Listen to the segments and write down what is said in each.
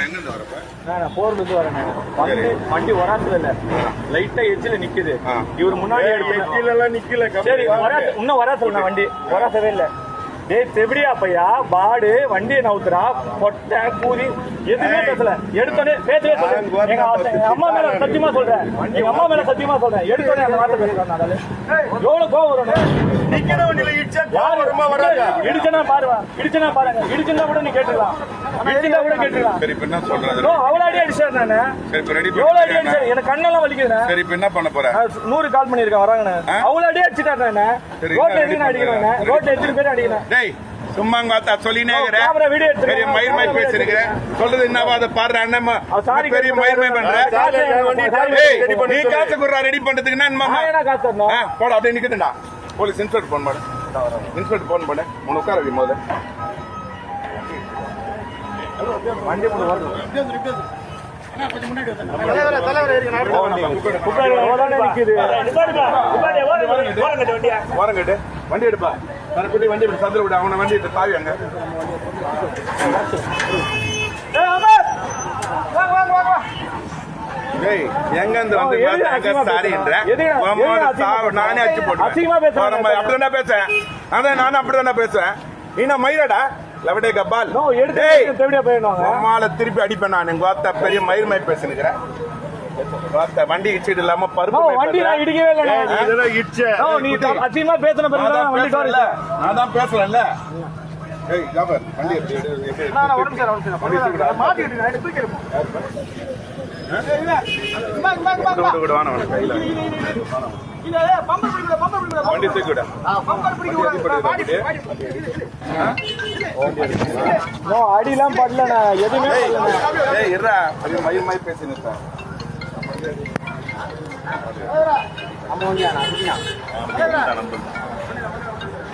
எங்கிருந்து வரப்ப? நான் போர்ல இருந்து வரேன். வண்டி வராத்துல இல்ல, லைட்டா எட்ஜில நிக்குது. இவர் முன்னாடி எல்லாம் நிக்கல. சரி, இன்னும் வராத்துல வண்டி வராசவே இல்ல. டேய் செவிடியா பையா, பாடு வண்டியை நவுத்துறா, பொட்டை பூரி எதுவுமே பேசல. எடுத்தோடனே பேசவே சொல்றேன். எங்க அம்மா மேல சத்தியமா சொல்றேன், எங்க அம்மா மேல சத்தியமா சொல்றேன். எடுத்தோடனே அந்த வார்த்தை பேசுறாங்க. எவ்வளவு கோவம் வரும். நிக்கிற வண்டியில இடிச்சா இடிச்சனா பாருங்க, இடிச்சனா பாருங்க. இடிச்சுன்னா கூட நீ கேட்டுக்கலாம், இடிச்சுனா கூட கேட்டுக்கலாம். சரி, இப்ப என்ன சொல்றது? அவ்வளோ அடி அடிச்சாரு நானு. சரி, இப்ப ரெடி எவ்வளவு அடி அடிச்சாரு, எனக்கு கண்ணெல்லாம் வலிக்குதுண்ணே. சரி, இப்ப என்ன பண்ண போற? 100 கால் பண்ணிருக்கேன் வராங்கண்ணே. அவ்வளவு அடி அடிச்சுட்டாரு நானு. ரோட்ல எதுக்கு அடிக்கிறேன், ரோட்ல எத்தனை பேர் அடிக்கிறேன். டேய் சும்மா சொல்லினே பெரிய மயிர்மை பேசிருக்கிறேன். சொல்றது என்னவா அதை பாடுற அண்ணம்மா பெரிய மயிர்மை பண்ற. நீ காசு குடுறா ரெடி பண்றதுக்கு போட அப்படியே நிக்குதுடா. போலீஸ் இன்ஸ்பெக்டர் போன் பண்ணு, இன்ஸ்பெக்டர் போன் பண்ணு. உனக்கு உட்கார வை முதல்ல. வண்டி ஓரங்கட்டு வண்டி எடுப்பா. வண்டி சந்தில விட அவனை வண்டி தாவி அங்க. எங்க இருந்து வந்து நானே அச்சு போட்டேன். அப்படிதான் பேசுறேன். அதான் நானும் அப்படிதானே பேசுறேன். நீ நான் மயிரடா லவடே கபால் திருப்பி அடிப்பேன். நான் எங்க வார்த்தை பெரிய மயிர்மை பேசுகிறேன். வண்டி இடிச்சிட்டு இல்லாம பருப்பு வண்டி நான் இடிக்கவே இல்லை. அதிகமா பேசின நான் தான் பேசல. வண்டி தூக்கிவிட அடிலாம் படல, எதுவுமே மயிர் மாதிரி பேசினேன்.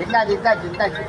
இந்தாச்சு